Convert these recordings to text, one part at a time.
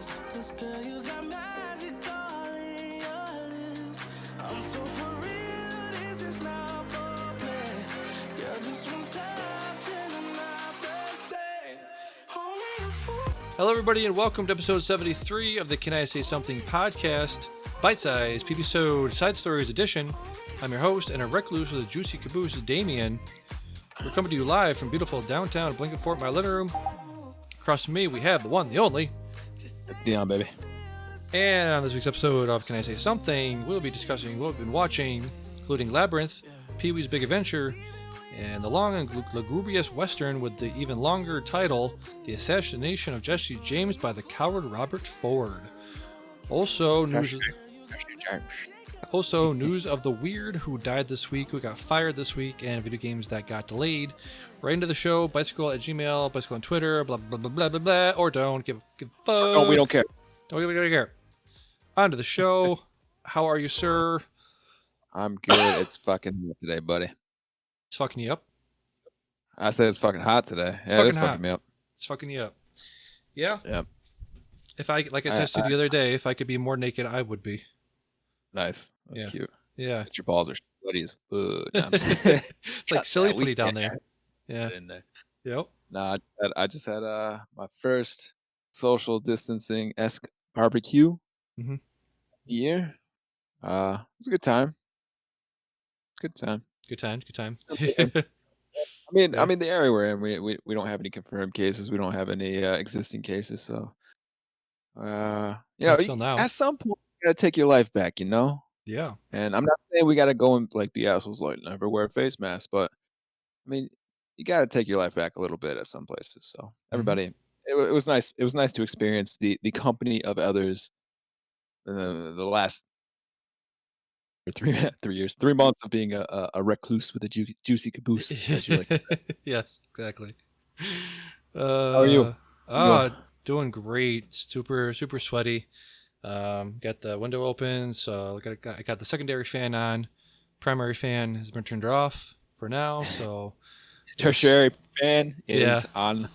this. 'Cause girl, you got magic all in your lips. I'm so for real, this is not for play. Girl, just one touch and I'm not the same. Only a fool. Hello, everybody, and welcome to episode 73 of the Can I Say Something podcast, bite-sized, PB-sode, side stories edition. I'm your host and a recluse with a juicy caboose, Damian. We're coming to you live from beautiful downtown Blanket Fort, my living room. Across from me, we have the one, the only, Dion, baby. And on this week's episode of Can I Say Something, we'll be discussing what we've been watching, including Labyrinth, Pee-wee's Big Adventure, and the long and lugubrious western with the even longer title, The Assassination of Jesse James by the Coward Robert Ford. Also, news of the weird who died this week, who got fired this week, and video games that got delayed. Right into the show, bicycle at Gmail, bicycle on Twitter, blah, blah, blah, blah, blah, blah, or don't give a fuck. No, we don't care. We don't care. On to the show. How are you, sir? I'm good. It's fucking hot today, buddy. It's fucking you up. I said it's fucking hot today. It's Yeah, fucking it's hot. fucking me up. It's fucking you up. Yeah. Yep. If I, like I texted you the other day, if I could be more naked, I would be. Nice. That's Yeah. cute. Yeah. But your balls are sweaty as fuck. No, I'm just- It's like Cut silly that. putty We down can't there. Yeah. get in there. Yep. Nah, I just had my first social distancing-esque barbecue Mhm. year. It was a good time. Good time. Good time. Good time. I mean, Yeah. the area we're in, we don't have any confirmed cases. We don't have any existing cases. So, Until now. at some point, you gotta take your life back, you know. Yeah. And I'm not saying we gotta go and like be assholes, like never wear a face mask, but I mean, you gotta take your life back a little bit at some places. So everybody, it was nice. It was nice to experience the company of others. The last 3 months of being a recluse with a juicy caboose, as you like to say. Yes, exactly. How are you? Doing great. Super sweaty. Got the window open, so I got the secondary fan on. Primary fan has been turned off for now, so Tertiary fan is Yeah. on.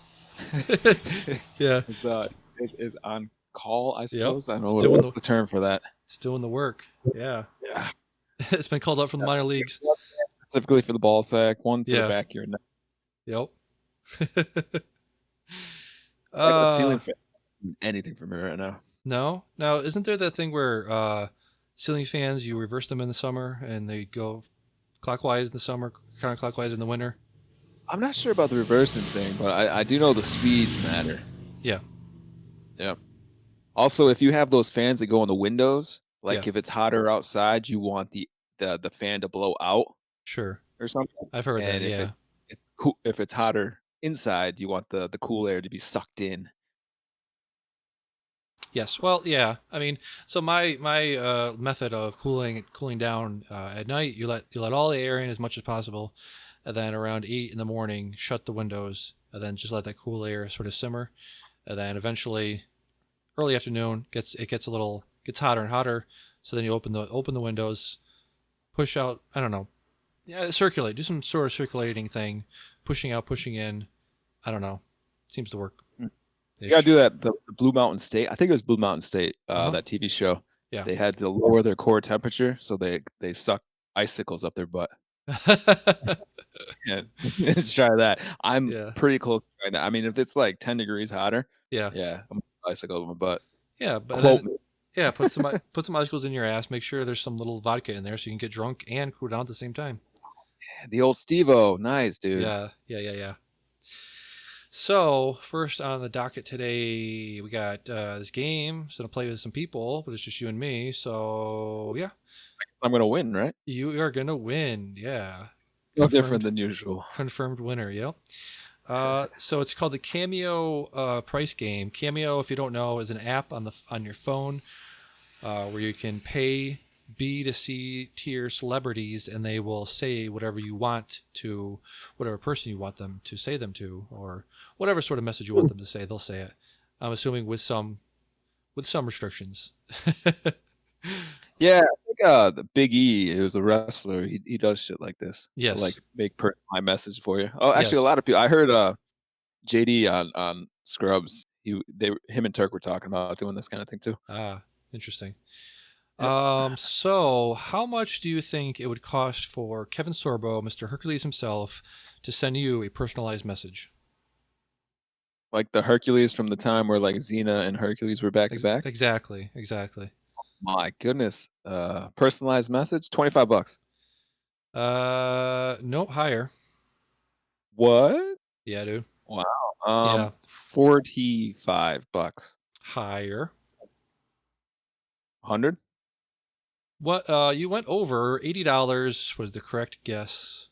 yeah, is on call, I suppose. I don't know It's doing what's the term for that. it's doing the work. Yeah, Yeah. it's been called up from the minor leagues. Specifically for the ball sack, one for Yeah. the back of your neck. Yep. Ceiling fan doing anything for me right now. No, now isn't there that thing where ceiling fans, you reverse them in the summer and they go clockwise in the summer, counterclockwise in the winter? I'm not sure about the reversing thing, but I do know the speeds matter. Yeah. Yeah. Also, if you have those fans that go in the windows, like Yeah. if it's hotter outside, you want the fan to blow out Sure. or something. I've heard that. And Yeah. if it's hotter inside, you want the cool air to be sucked in. Yes. Well, yeah. I mean, so my method of cooling down at night, you let all the air in as much as possible, and then around 8 in the morning, shut the windows, and then just let that cool air sort of simmer, and then eventually, early afternoon gets hotter and hotter. So then you open the windows, push out. I don't know. Yeah, circulate. Do some sort of circulating thing, pushing out, pushing in. I don't know. Seems to work. You gotta do that. The Blue Mountain State. I think it was Blue Mountain State. Uh-huh. That TV show. Yeah. They had to lower their core temperature, so they suck icicles up their butt. Yeah, let's try that. I'm Yeah. pretty close right now. I mean, if it's like 10 degrees hotter, Yeah. I'm icicle up my butt. Yeah, but Quote then, me. yeah, put some icicles in your ass. Make sure there's some little vodka in there so you can get drunk and cool down at the same time. The old Steve-O. Nice, dude. Yeah. So first on the docket today, we got this game. So to play with some people, but it's just you and me. So yeah, I'm gonna win, right? you are gonna win. Yeah, No different than usual. confirmed winner. Yep. So it's called the Cameo price game. Cameo, if you don't know, is an app on your phone where you can pay B to C tier celebrities, and they will say whatever you want to whatever person you want them to say them to, or whatever sort of message you want them to say. They'll say it. I'm assuming with some restrictions. Yeah, I think the Big E is a wrestler. He does shit like this. Yes. Like make my message for you. Oh, actually, Yes. a lot of people. I heard JD on Scrubs. him and Turk were talking about doing this kind of thing too. Ah, interesting. Yep. So how much do you think it would cost for Kevin Sorbo, Mr. Hercules himself, to send you a personalized message? Like the Hercules from the time where like Xena and Hercules were back to back. Exactly, exactly. My goodness. Personalized message, $25. No, higher. What? Yeah, dude. Wow. Yeah, $45. higher. 100? What? You went over. $80 was the correct guess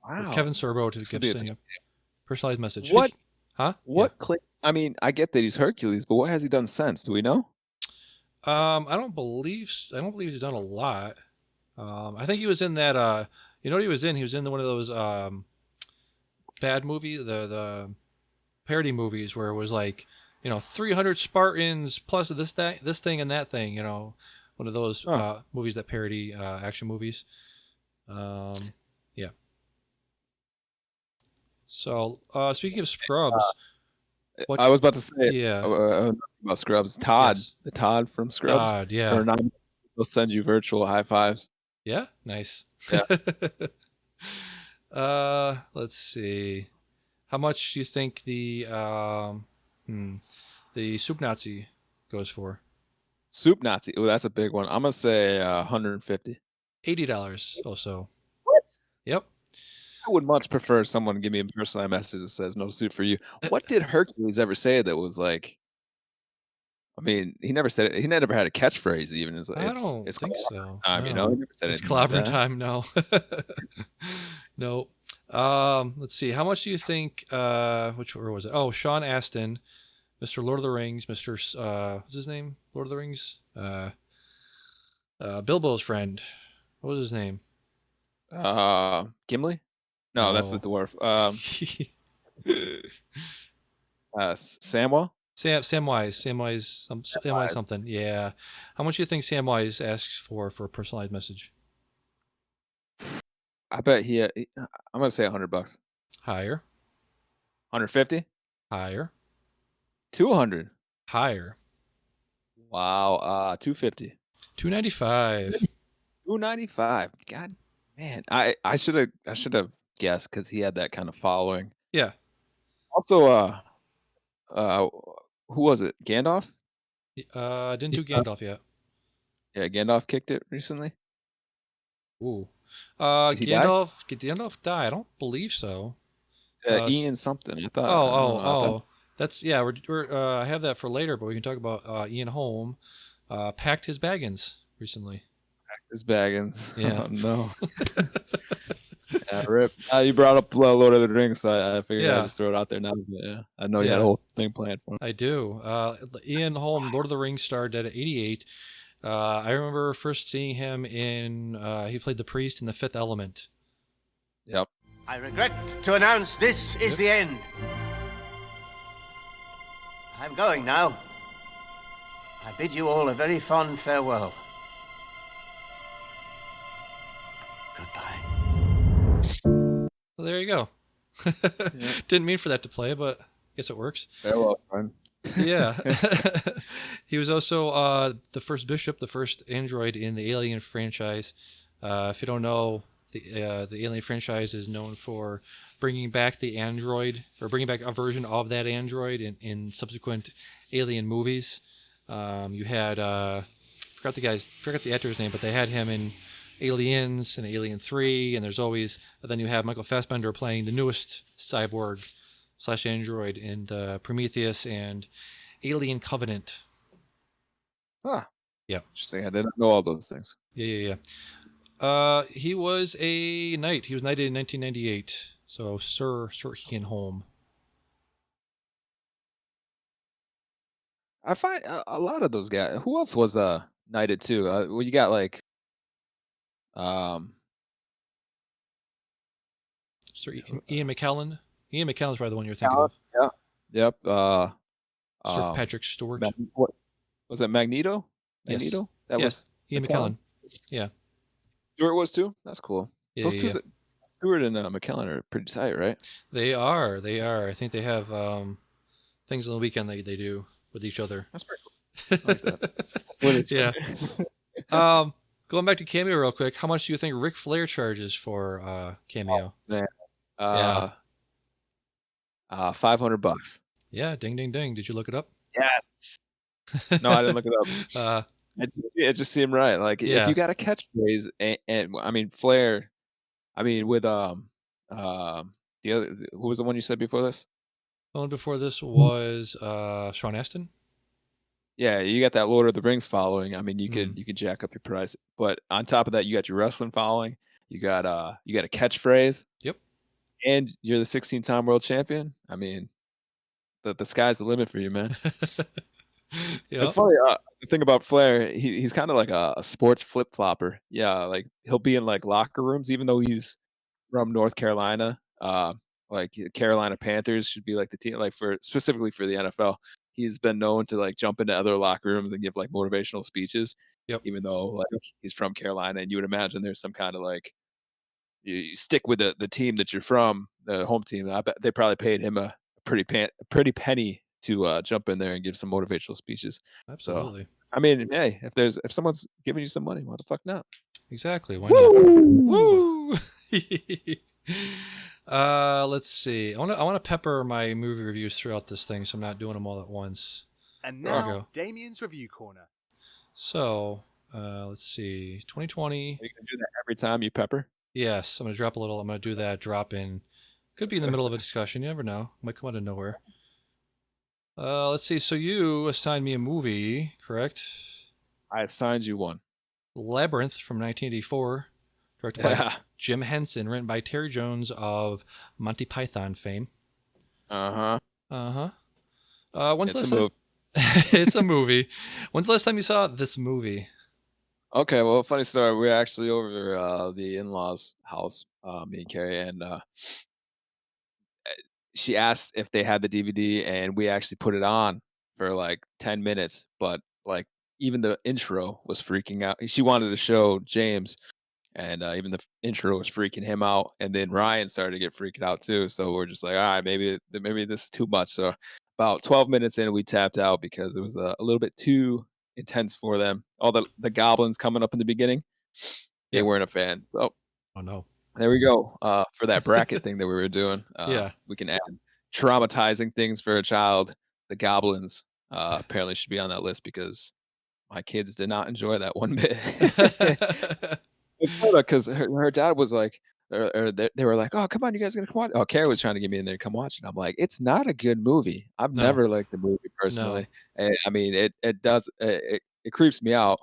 for Wow. Kevin Sorbo to This would give be send you a personalized message. what Huh? Yeah. what click I mean, I get that he's Hercules, but what has he done since? Do we know? I don't believe he's done a lot. I think he was in that. You know what he was in? He was in one of those bad movie, the parody movies where it was like, 300 Spartans plus this thing and that thing. One of those Oh, movies that parody action movies. Um, yeah. So speaking of Scrubs, what? I was about to say Yeah. about Scrubs. Todd, Yes. the Todd from Scrubs. Todd. Yeah. For nine, they'll send you virtual high fives. Yeah. Nice. Yeah. Let's see. How much do you think the Soup Nazi goes for? Soup Nazi. Oh, that's a big one. I'm gonna say 150. $80 also. What? Yep. I would much prefer someone give me a personalized message that says no suit for you. What did Hercules ever say that was like? I mean, he never said it. He never had a catchphrase. Even I don't it's think clobbering so. time. He No. never said It's anything like clobbering that. time. No. No. Let's see. How much do you think? Where was it? Oh, Sean Astin, Mr. Lord of the Rings, Mr. What's his name? Lord of the Rings. Bilbo's friend. What was his name? Gimli? No, that's the No. dwarf. Samwell. Samwise something. Yeah. How much do you think Samwise asks for a personalized message? I bet I'm gonna say $100. Higher. 150. Higher. 200. Higher. Wow. 250. 295. 295. God, man. I should have guessed because he had that kind of following. Yeah. Also, uh, who was it? Gandalf? Didn't do Gandalf yet. Yeah, Gandalf kicked it recently. Ooh. Did he die? Did Gandalf die? I don't believe so. Ian something. I thought. Oh, I don't know. I thought That's yeah. We're I have that for later, but we can talk about Ian Holm. Packed his Baggins recently. this Baggins. Yeah. Oh no. Yeah, rip. You brought up Lord of the Rings, so I figured Yeah. I'd just throw it out there now. But yeah, I know you had a Yeah. whole thing planned for him. I do. Ian Holm, Lord of the Rings star, dead at 88. I remember first seeing him in. He played the priest in The Fifth Element. Yep. I regret to announce this is the end. I'm going now. I bid you all a very fond farewell. Goodbye. Well, there you go. Didn't mean for that to play, but I guess it works. Farewell, friend. Yeah. He was also the first bishop, the first android in the Alien franchise. If you don't know, the Alien franchise is known for bringing back the android, or bringing back a version of that android in subsequent Alien movies. You had forgot the actor's name, but they had him in Aliens and Alien 3, and then you have Michael Fassbender playing the newest cyborg / android in the Prometheus and Alien Covenant. Ah, Yeah. interesting. I didn't know all those things. Yeah. He was a knight. He was knighted in 1998. So Sir Ian Holm. I find a lot of those guys. Who else was knighted too? Well, you got like um Sir Ian McKellen. Ian McKellen's probably the one you're thinking Talent, of. yeah. Yep. Sir Patrick Stewart. What was that? Magneto. Yes. Magneto. That Yes. was Ian McKellen. Yeah. Stewart was too. That's cool. Yeah. Those two, Yeah. Stewart and McKellen are pretty tight, right? They are. I think they have things on the weekend they do with each other. That's pretty cool. I like that. What is Yeah. Going back to Cameo real quick, how much do you think Ric Flair charges for Cameo? Man. Yeah. 500 bucks. Yeah, ding ding ding. Did you look it up? Yes. No, I didn't look it up. It just seemed right. Like if Yeah. you got a catchphrase, and I mean Flair, I mean with the other, who was the one you said before this? The one before this was Sean Astin. Yeah, you got that Lord of the Rings following. I mean, Mm. you could jack up your price, but on top of that, you got your wrestling following. You got a catchphrase, Yep. and you're the 16-time world champion. I mean, the sky's the limit for you, man. It's Yeah. funny. The thing about Flair, he's kind of like a sports flip flopper. Yeah, like he'll be in like locker rooms, even though he's from North Carolina. Like Carolina Panthers should be like the team, like for specifically for the NFL. He's been known to like jump into other locker rooms and give like motivational speeches, Yep. even though like he's from Carolina, and you would imagine there's some kind of like you stick with the team that you're from, the home team. I bet they probably paid him a pretty penny to jump in there and give some motivational speeches. So, Absolutely. I mean, hey, if someone's giving you some money, why the fuck not? Exactly. Why not? Woo! Let's see. I want to pepper my movie reviews throughout this thing, so I'm not doing them all at once. And There we now, go. Damian's Review Corner. So, let's see. 2020. Are you gonna do that every time you pepper? Yes, I'm gonna drop a little. I'm gonna do that drop in. Could be in the middle of a discussion. You never know. Might come out of nowhere. Let's see. So you assigned me a movie, correct? I assigned you one. Labyrinth from 1984, directed by Yeah. Jim Henson, written by Terry Jones of Monty Python fame. Uh-huh. When's the It's last a time? move. It's a movie. When's the last time you saw this movie? Okay, well, funny story. We were actually over the in-laws' house, me and Carrie, and she asked if they had the DVD, and we actually put it on for like 10 minutes. But like even the intro was freaking out. She wanted to show James, and even the intro was freaking him out. And then Ryan started to get freaked out too. So we're just like, all right, maybe this is too much. So about 12 minutes in, we tapped out because it was a little bit too intense for them. All the goblins coming up in the beginning, they Yeah. weren't a fan. So Oh no. there we go. For that bracket thing that we were doing, Yeah. we can add traumatizing things for a child. The goblins apparently should be on that list because my kids did not enjoy that one bit. It's funny because her dad was like, or they were like, "Oh, come on, you guys gonna come watch?" Oh, Carrie was trying to get me in there to come watch it. I'm like, "It's not a good movie. I've No. never liked the movie No. personally. And, I mean, it does it creeps me out.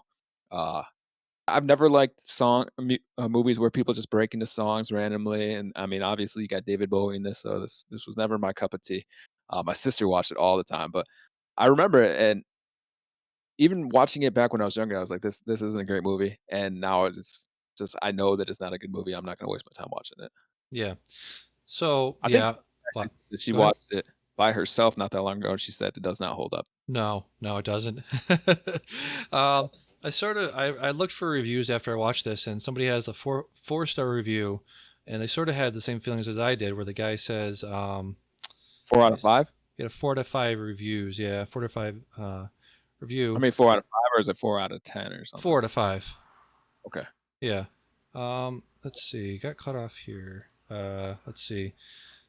I've never liked movies where people just break into songs randomly. And I mean, obviously, you got David Bowie in this, so this was never my cup of tea. My sister watched it all the time, but I remember it, and even watching it back when I was younger, I was like, this isn't a great movie. And now it's just I know that it's not a good movie. I'm not gonna waste my time watching it. Yeah. So I think yeah. actually What? that she Go ahead. watched it by herself not that long ago, and she said it does not hold up. No, it doesn't. I looked for reviews after I watched this, and somebody has a four-star review, and they sort of had the same feelings as I did, where the guy says, 4 out of 5? get a 4 out of 5 reviews. Yeah, 4 out of 5 review. I mean 4 out of 5, or is it 4 out of 10 or something? 4 out of 5. Okay. Yeah. Let's see. Got cut off here. Let's see.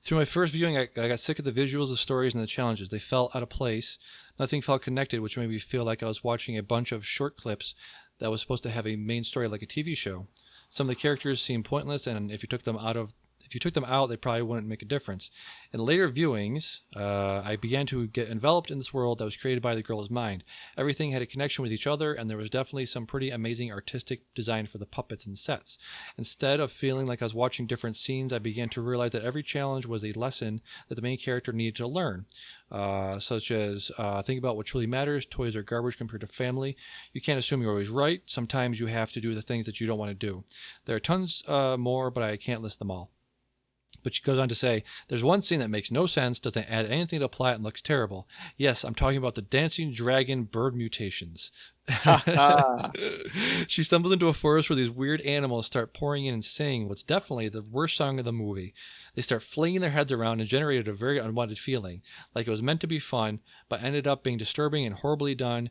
Through my first viewing, I got sick of the visuals, the stories, and the challenges. They felt out of place. Nothing felt connected, which made me feel like I was watching a bunch of short clips that was supposed to have a main story like a TV show. Some of the characters seemed pointless, and if you took them out, they probably wouldn't make a difference. In later viewings, I began to get enveloped in this world that was created by the girl's mind. Everything had a connection with each other, and there was definitely some pretty amazing artistic design for the puppets and sets. Instead of feeling like I was watching different scenes, I began to realize that every challenge was a lesson that the main character needed to learn, such as think about what truly matters. Toys are garbage compared to family. You can't assume you're always right. Sometimes you have to do the things that you don't want to do. There are tons more, but I can't list them all. But she goes on to say, there's one scene that makes no sense, doesn't add anything to the plot, and looks terrible. Yes, I'm talking about the dancing dragon bird mutations. She stumbles into a forest where these weird animals start pouring in and singing what's definitely the worst song of the movie. They start flinging their heads around and generated a very unwanted feeling, like it was meant to be fun, but ended up being disturbing and horribly done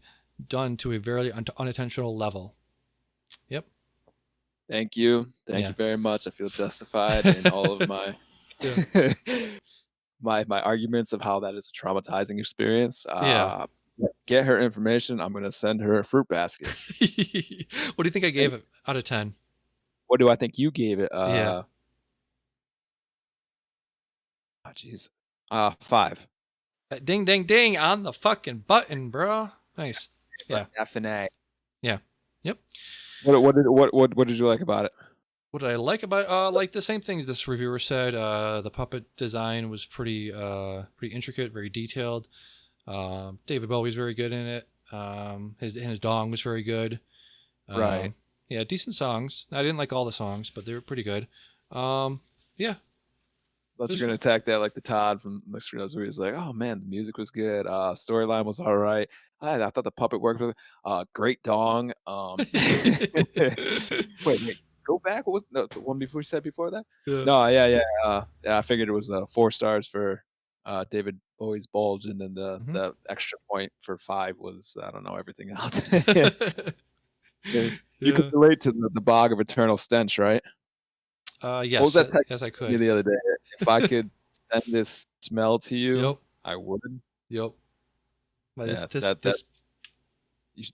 to a very unintentional level. Yep. Thank you. Thank you very much. I feel justified in all of my my arguments of how that is a traumatizing experience. Get her information. I'm gonna send her a fruit basket. What do you think I gave it out of 10? What do I think you gave it? Yeah. Oh, jeez. 5. Ding, ding, ding on the fucking button, bro. Nice. Yeah. Definite. Yeah. Yep. What did you like about it? What did I like about it? Like the same things this reviewer said. The puppet design was pretty intricate, very detailed. David Bowie's very good in it. His dong was very good. Right. Yeah, decent songs. I didn't like all the songs, but they were pretty good. Yeah. Unless you're gonna attack that like the Todd from Mixed Knows, where he's like, "Oh man, the music was good. Storyline was all right. I thought the puppet worked with great dong." Wait, go back. What was the one before you said before that? Yeah. No, yeah. I figured it was 4 stars for David Bowie's bulge, and then the extra point for 5 was, I don't know, everything else. You could relate to the bog of eternal stench, right? Yes. What was that text yes, I you could. the other day? If I could send this smell to you, Yep. I would. Yep. But Yeah, this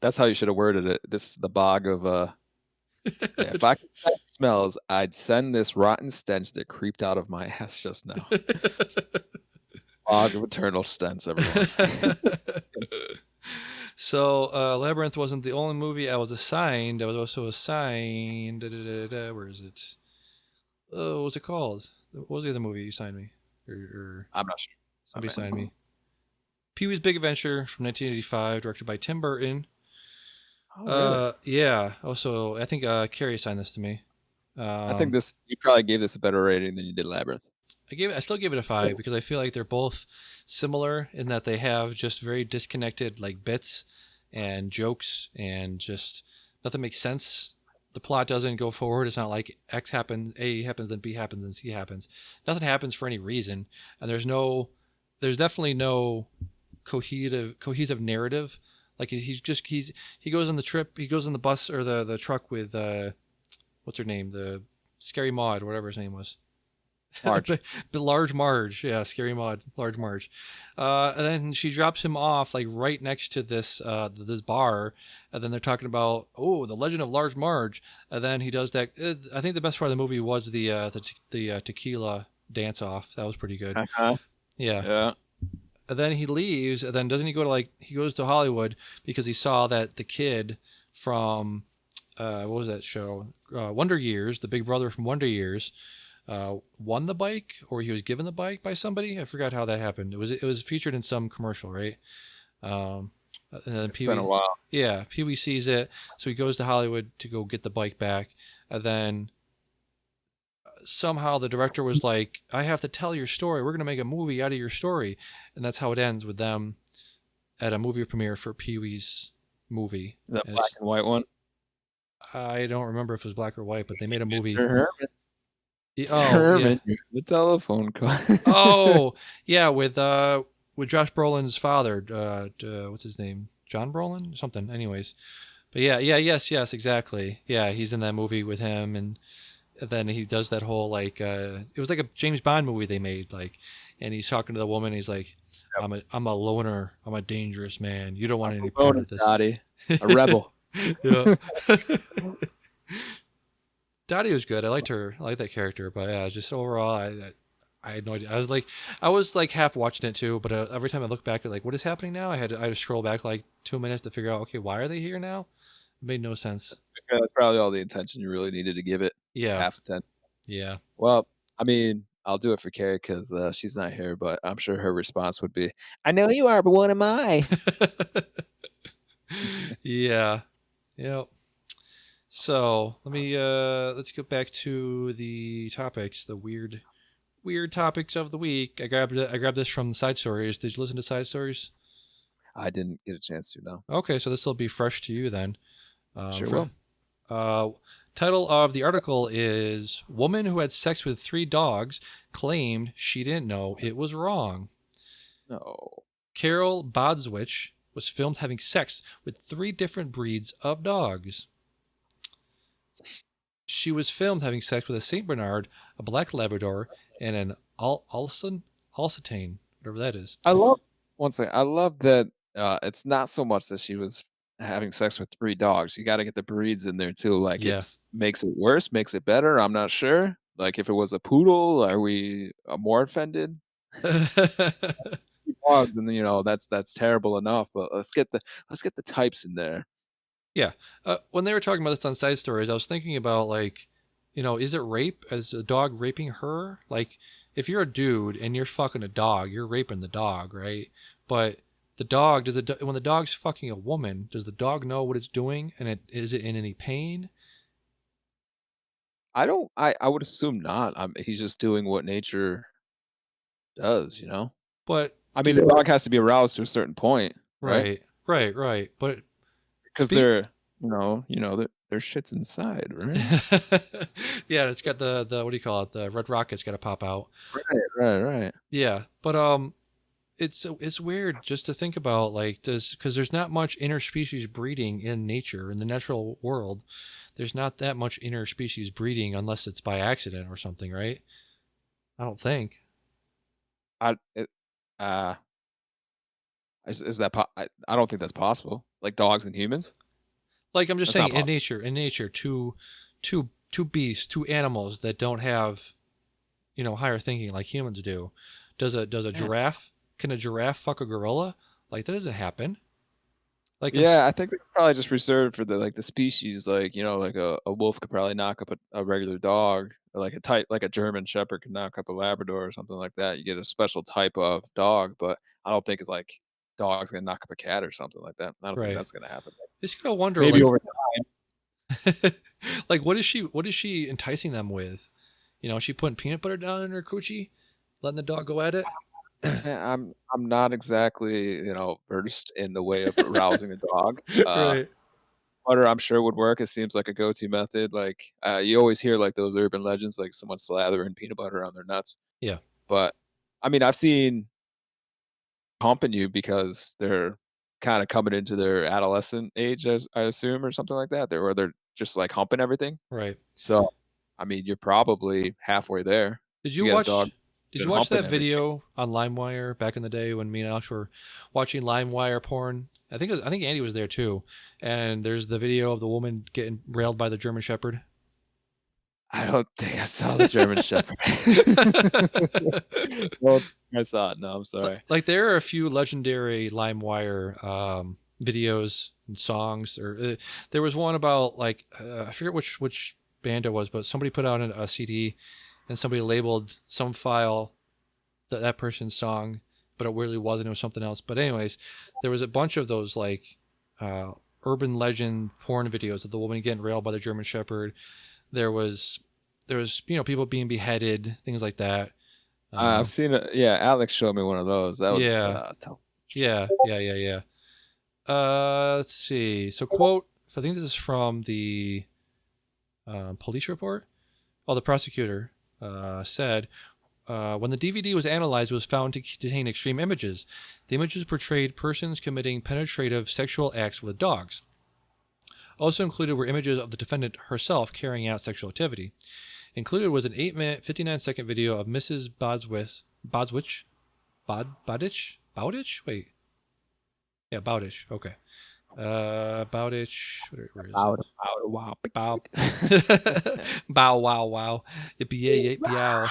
that's how you should have worded it. The bog of yeah, if I could send smells, I'd send this rotten stench that creeped out of my ass just now. Bog of eternal stench, everyone. So, Labyrinth wasn't the only movie I was assigned. I was also assigned. Where is it? What was it called? What was the other movie you signed me? Or I'm not sure. somebody signed me. Pee-wee's Big Adventure from 1985, directed by Tim Burton. Oh, really? Yeah. Also, I think Carrie assigned this to me. I think you probably gave this a better rating than you did Labyrinth. I still gave it a 5 because I feel like they're both similar in that they have just very disconnected like bits and jokes and just nothing makes sense. The plot doesn't go forward. It's not like X happens, A happens, then B happens, then C happens. Nothing happens for any reason, and there's definitely no cohesive narrative. Like he goes on the trip, he goes on the bus or the truck with what's her name, the Scary Maud, whatever his name was. Marge. The Large Marge. Yeah, Scary Maud, Large Marge. And then she drops him off like right next to this bar, and then they're talking about, oh, the legend of Large Marge. And then he does that. I think the best part of the movie was the tequila dance off. That was pretty good. Yeah. And then he leaves, and then doesn't he go to he goes to Hollywood because he saw that the kid from what was that show? Wonder Years, the big brother from Wonder Years, won the bike, or he was given the bike by somebody. I forgot how that happened. It was featured in some commercial, right? And then It's been a while. Yeah, Pee-wee sees it, so he goes to Hollywood to go get the bike back, and then somehow the director was like, I have to tell your story. We're going to make a movie out of your story. And that's how it ends, with them at a movie premiere for Pee-wee's movie. The black and white one? I don't remember if it was black or white, but they made a movie. Herman. Yeah. The telephone call. Oh, yeah, with Josh Brolin's father. What's his name? John Brolin? Something. Anyways. But yes, exactly. Yeah, he's in that movie with him, and then he does that whole it was like a James Bond movie they made, and he's talking to the woman. He's like, yep. I'm a loner. I'm a dangerous man. You don't want any part of this. Dottie, a rebel. Yeah. Dottie was good. I liked her. I liked that character. But yeah, just overall, I had no idea. I was half watching it too. But every time I look back at what is happening now, I had to scroll back 2 minutes to figure out, okay, why are they here now? It made no sense. That's probably all the attention you really needed to give it. Yeah. Half a 10. Yeah. Well, I mean, I'll do it for Carrie because she's not here, but I'm sure her response would be, I know you are, but what am I? Yeah. Yep. So let's get back to the topics, the weird weird topics of the week. I grabbed this from the Side Stories. Did you listen to Side Stories? I didn't get a chance to, no. Okay, so this will be fresh to you then. Sure For- will. Title of the article is "Woman Who Had Sex with 3 Dogs Claimed She Didn't Know It Was Wrong." No. Carol Bodswich was filmed having sex with 3 different breeds of dogs. She was filmed having sex with a Saint Bernard, a Black Labrador, and an Alsatian, whatever that is. I love I love that it's not so much that she was having sex with 3 dogs. You gotta get the breeds in there too. Like Yeah. it makes it worse, makes it better. I'm not sure. Like if it was a poodle, are we more offended? Dogs, and that's terrible enough. But let's get the types in there. Yeah. When they were talking about this on Side Stories, I was thinking about, like, is it rape? Is a dog raping her? Like, if you're a dude and you're fucking a dog, you're raping the dog, right? But the dog, when the dog's fucking a woman, does the dog know what it's doing? And is it in any pain? I would assume not. He's just doing what nature does, But, I mean, the dog has to be aroused to a certain point, right? right. But Because they're, their shit's inside, right? yeah, it's got the what do you call it? The red rocket's got to pop out. Right. Yeah, but it's weird just to think about, like, because there's not much interspecies breeding in nature, in the natural world. There's not that much interspecies breeding unless it's by accident or something, right? I don't think. Is that I don't think that's possible. Like dogs and humans. Like, I'm just That's not saying, in nature, two beasts, 2 animals that don't have, higher thinking like humans do. Does a giraffe? Can a giraffe fuck a gorilla? Like, that doesn't happen. Like, Yeah, I think it's probably just reserved for the species. Like like a wolf could probably knock up a regular dog, or like a German Shepherd could knock up a Labrador or something like that. You get a special type of dog, but I don't think it's like dog's gonna knock up a cat or something like that. I don't think right. that's gonna happen. Just gotta wonder, Maybe like, over like, what is she enticing them with? She putting peanut butter down in her coochie, letting the dog go at it. I'm not exactly, versed in the way of arousing a dog. Right. Butter, I'm sure would work. It seems like a go-to method. Like you always hear like those urban legends, like someone slathering peanut butter on their nuts. Yeah. But I mean, I've seen humping you because they're kind of coming into their adolescent age, as I assume, or something like that. They're just like humping everything. Right. So, I mean, you're probably halfway there. Did You you get a watch? dog Did you and watch humping that video on LimeWire back in the day when me and Alex were watching LimeWire porn? I think Andy was there too. And there's the video of the woman getting railed by the German Shepherd. I don't think I saw the German Shepherd. Well, I saw it. No, I'm sorry. Like, there are a few legendary LimeWire videos and songs. Or there was one about, like, I forget which band it was, but somebody put out a CD and somebody labeled some file that person's song, but it really wasn't. It was something else. But anyways, there was a bunch of those, like, urban legend porn videos of the woman getting railed by the German Shepherd. There was people being beheaded, things like that. I've seen it. Yeah, Alex showed me one of those. That was tough. Yeah. Let's see. So, quote, I think this is from the police report. Oh, the prosecutor said, when the DVD was analyzed, it was found to contain extreme images. The images portrayed persons committing penetrative sexual acts with dogs. Also included were images of the defendant herself carrying out sexual activity. Included was an 8-minute, 59-second video of Mrs. Bowditch? Wait. Yeah, Bowditch. Okay. Bowditch. Where is it? Bow. Bow, wow, wow. Yippee, yow.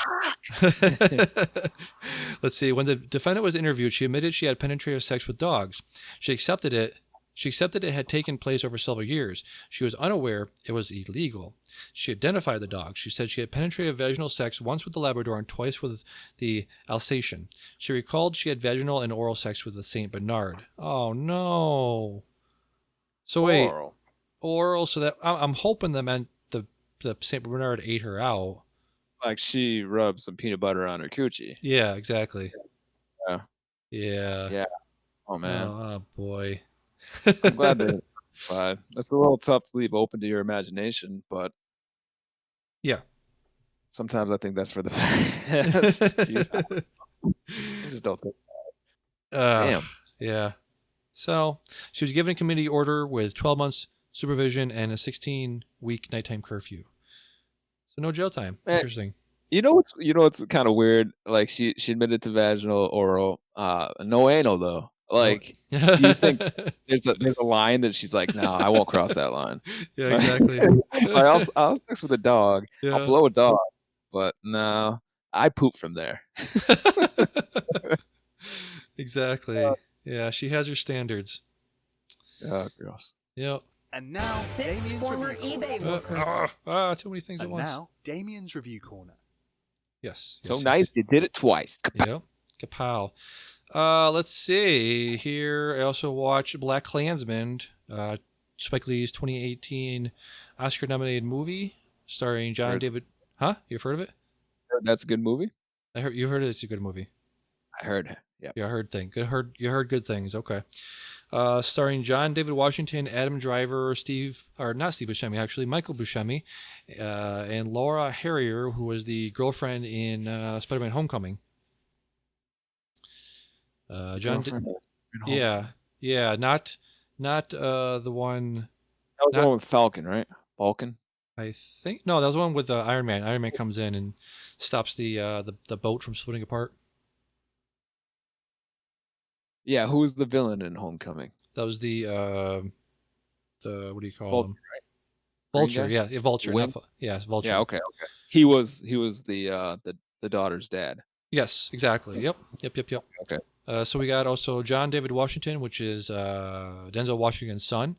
Let's see. When the defendant was interviewed, she admitted she had penetrative sex with dogs. She accepted it had taken place over several years. She was unaware it was illegal. She identified the dog. She said she had penetrative vaginal sex once with the Labrador and twice with the Alsatian. She recalled she had vaginal and oral sex with the Saint Bernard. Oh, no. So wait, oral. So that I'm hoping that meant the Saint Bernard ate her out. like she rubs some peanut butter on her coochie. Yeah, exactly. Yeah. Yeah. Yeah. Oh man. Oh boy. I'm glad they but it's a little tough to leave open to your imagination, but Yeah. sometimes I think that's for the best. Jeez, I just don't think. uh, Damn. yeah. So she was given a community order with 12 months supervision and a 16-week nighttime curfew. So no jail time. Man, Interesting. you know what's kind of weird? Like she admitted to vaginal, oral, no anal though. No. Like, do you think there's a line that she's like, no, I won't cross that line. Yeah, Like, exactly. I'll sex with a dog. I'll Yeah. blow a dog, but no, I poop from there. Exactly. Yeah, she has her standards. Oh, gross. Yep. And now, 6 Damian's former review eBay corner. workers. Too many things at And once. now, Damian's review corner. Yes. So yes, nice, yes. you did it twice. Yep. Kapow. Let's see here. I also watched Black Klansman, Spike Lee's 2018 Oscar-nominated movie starring John Heard. David. Huh? You've heard of it? That's a good movie. I heard you heard it's a good movie. I heard. Yeah. Yeah, I heard thing. Good. Heard you heard good things. Okay. Starring John David Washington, Adam Driver, not Steve Buscemi, actually Michael Buscemi, and Laura Harrier, who was the girlfriend in Spider-Man: Homecoming. John. Yeah, not the one. That was the Not, one with Falcon, right? Falcon. I think no, that was the one with Iron Man. Iron Man comes in and stops the boat from splitting apart. Yeah, who was the villain in Homecoming? That was the what do you call Vulture, him? right? Vulture, Green yeah, Vulture. Wing? Yes, Vulture. Yeah, okay. He was the daughter's dad. Yes, exactly. Yep. Okay. So we got also John David Washington, which is Denzel Washington's son.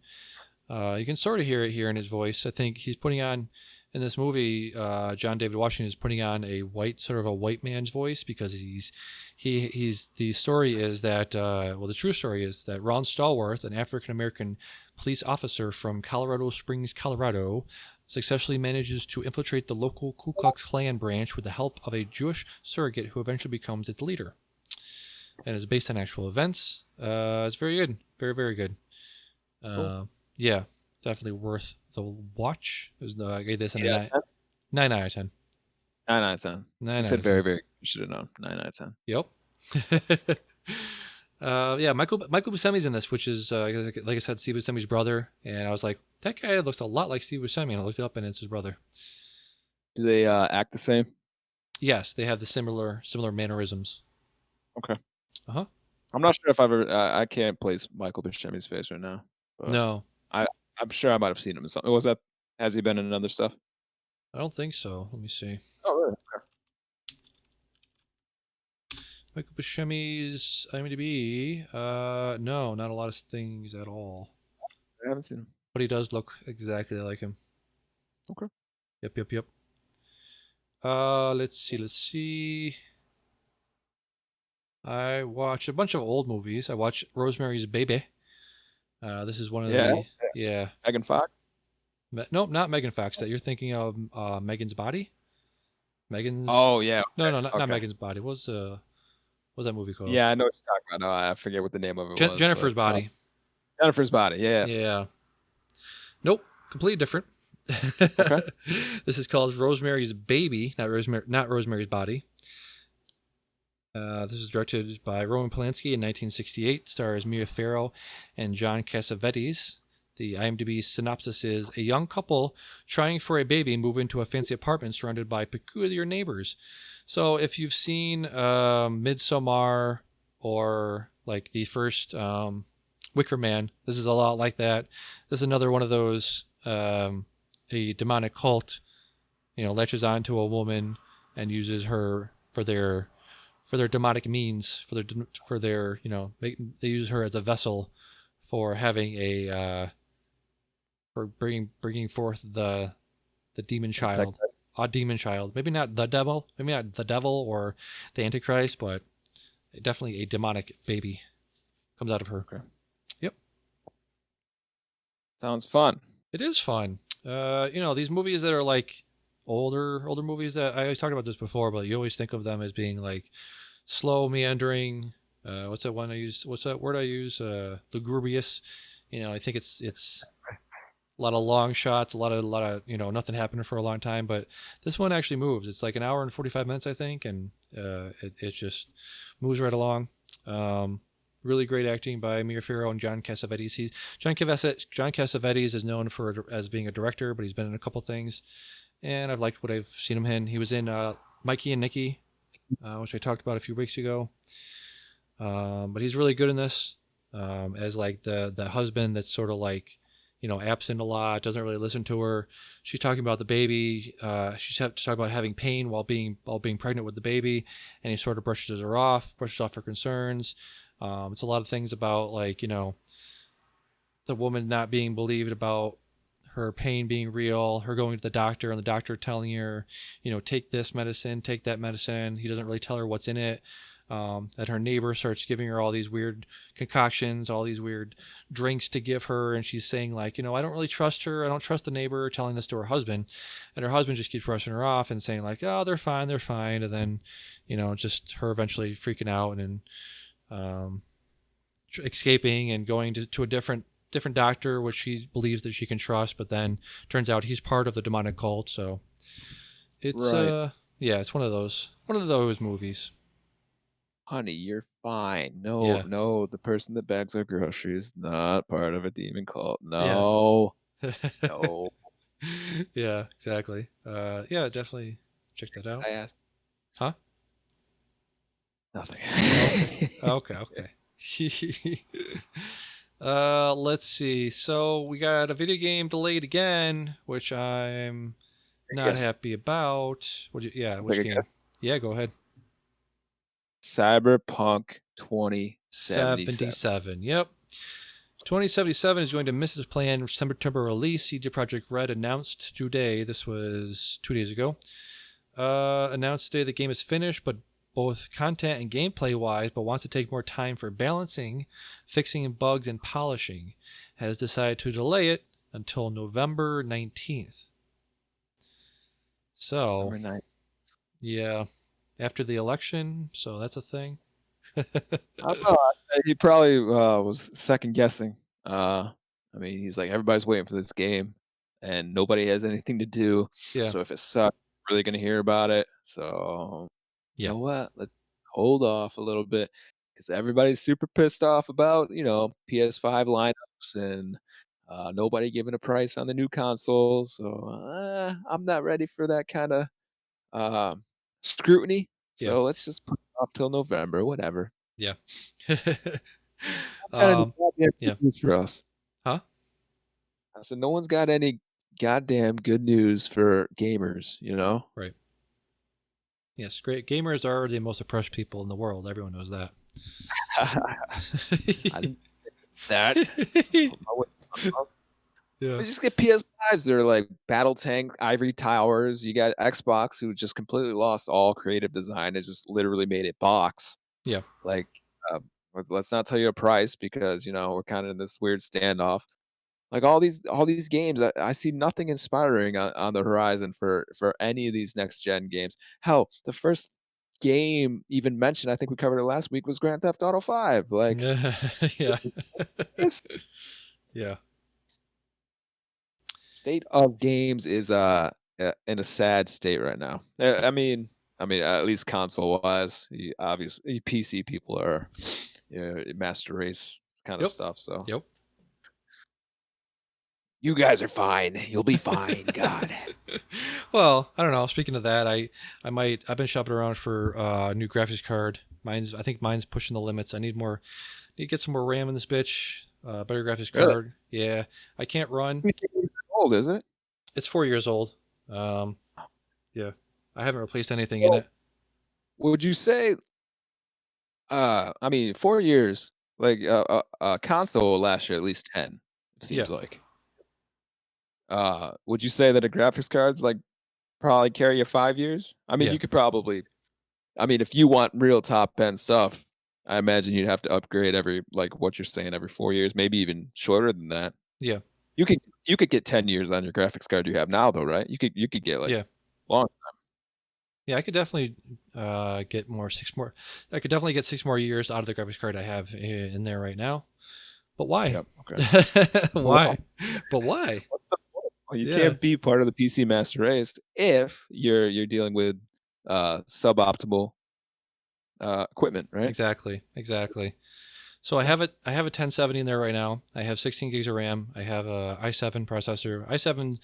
You can sort of hear it here in his voice. I think he's putting on in this movie. John David Washington is putting on a white man's voice because the story is that the true story is that Ron Stallworth, an African American police officer from Colorado Springs, Colorado, successfully manages to infiltrate the local Ku Klux Klan branch with the help of a Jewish surrogate who eventually becomes its leader. And it's based on actual events. It's very good. Very, very good. Cool. Yeah, definitely worth the watch. I gave this a 9 out of 10. 9 out of 10. 9 You out said of 10. very, very. You should have known. 9 out of 10. Yep. Yeah, Michael Buscemi's in this, which is like I said, Steve Buscemi's brother, and I was like, that guy looks a lot like Steve Buscemi, and I looked it up, and it's his brother. Do they act the same? Yes, they have the similar mannerisms. Okay. Uh-huh. I'm not sure if I've ever. I can't place Michael Buscemi's face right now. But No, I'm sure I might have seen him in something. Has he been in other stuff? I don't think so. Let me see. Oh, really? Okay. Michael Buscemi's IMDb. No, not a lot of things at all. I haven't seen him. But he does look exactly like him. Okay. Yep. Let's see. I watched a bunch of old movies. I watched Rosemary's Baby. This is one of the Megan Fox. Nope, not Megan Fox. That you're thinking of Megan's Body. Megan's. Oh yeah. No, not Okay. Megan's Body. What's that movie called? Yeah, I know what you're talking about. No, I forget what the name of it was. Jennifer's but, Body. Jennifer's Body. Yeah. Yeah. Nope, completely different. Okay. This is called Rosemary's Baby, not Rosemary's Body. This is directed by Roman Polanski in 1968. Stars Mia Farrow and John Cassavetes. The IMDb synopsis is: a young couple trying for a baby move into a fancy apartment surrounded by peculiar neighbors. So if you've seen Midsommar or like the first Wicker Man, this is a lot like that. This is another one of those a demonic cult, latches onto a woman and uses her for their demonic means, for their they use her as a vessel for having for bringing forth the demon child, a demon child. Maybe not the devil or the Antichrist, but definitely a demonic baby comes out of her. Okay. Yep. Sounds fun. It is fun. These movies that are like older movies that I always talked about this before, but you always think of them as being like slow, meandering. What's that one I use? What's that word I use? Lugubrious. I think it's a lot of long shots, a lot of nothing happening for a long time. But this one actually moves. It's like an hour and 45 minutes, I think, and it just moves right along. Really great acting by Mia Farrow and John Cassavetes. John Cassavetes is known as being a director, but he's been in a couple things, and I've liked what I've seen him in. He was in Mikey and Nicky, which I talked about a few weeks ago. But he's really good in this as like the husband that's sort of like absent a lot, doesn't really listen to her. She's talking about the baby. She's talking about having pain while being pregnant with the baby, and he sort of brushes off her concerns. It's a lot of things about like the woman not being believed about her pain being real, her going to the doctor and the doctor telling her, take this medicine, take that medicine. He doesn't really tell her what's in it. That her neighbor starts giving her all these weird concoctions, all these weird drinks to give her, and she's saying like, I don't really trust her. I don't trust the neighbor, telling this to her husband, and her husband just keeps brushing her off and saying like, oh, they're fine, and then, just her eventually freaking out and escaping and going to a different doctor, which she believes that she can trust, but then turns out he's part of the demonic cult. So it's Right. it's one of those movies. Honey, you're fine. No, Yeah. no, the person that bags our groceries not part of a demon cult. Yeah. No, no. Yeah, exactly. Yeah, definitely check that out. I asked Huh? nothing. Okay. Let's see. So we got a video game delayed again, which I'm not Yes. happy about. Which Take a game? guess. Yeah, go ahead. Cyberpunk 2077. 77. Yep. 2077 is going to miss its planned September release. CD Projekt Red announced today, this was 2 days ago, announced today the game is finished, but both content and gameplay wise, but wants to take more time for balancing, fixing bugs, and polishing. Has decided to delay it until November 19th. So, Number 9. yeah, after the election, so that's a thing. I don't know. He probably was second guessing. I mean, he's like, everybody's waiting for this game, and nobody has anything to do. Yeah. So if it sucks, we're really gonna hear about it. So you Yeah. know what? Let's hold off a little bit because everybody's super pissed off about PS5 lineups and nobody giving a price on the new console. So I'm not ready for that kind of scrutiny. Yeah. So let's just put it off till November, whatever. Yeah. Got any goddamn yeah. good news for us? Huh? I said no one's got any goddamn good news for gamers, Right. Yes, great gamers are the most oppressed people in the world. Everyone knows that. I didn't that. Yeah. We just get PS5s. They're like battle tank, ivory towers. You got Xbox, who just completely lost all creative design. It just literally made it box. Yeah. Like, let's not tell you a price because we're kind of in this weird standoff. Like all these games, I see nothing inspiring on the horizon for any of these next gen games. Hell, the first game even mentioned, I think we covered it last week, was Grand Theft Auto 5. Like, Yeah. this Yeah. state of games is in a sad state right now. I mean, at least console wise, obviously PC people are master race kind of Yep. stuff. So Yep. you guys are fine. You'll be fine. God. Well, I don't know. Speaking of that, I've been shopping around for a new graphics card. I think mine's pushing the limits. I need to get some more RAM in this bitch. Better graphics Really? card. Yeah. I can't run. Old, isn't it? It's 4 years old. Yeah. I haven't replaced anything in it. Would you say? I mean, 4 years. Like console will last you at least 10. It seems Yeah. like. Would you say that a graphics card's like probably carry you 5 years? I mean, Yeah. you could probably. I mean, if you want real top end stuff, I imagine you'd have to upgrade every like what you're saying every 4 years, maybe even shorter than that. Yeah. You could get 10 years on your graphics card you have now, though, right? You could get like Yeah. long. Yeah, I could definitely get six more. I could definitely get 6 more years out of the graphics card I have in there right now. But why? Yep. Okay. Why? But why? Well, you Yeah, can't be part of the PC master race if you're dealing with suboptimal equipment, right? exactly. So I have a 1070 in there right now. I have 16 gigs of RAM. I have a i7 processor. i7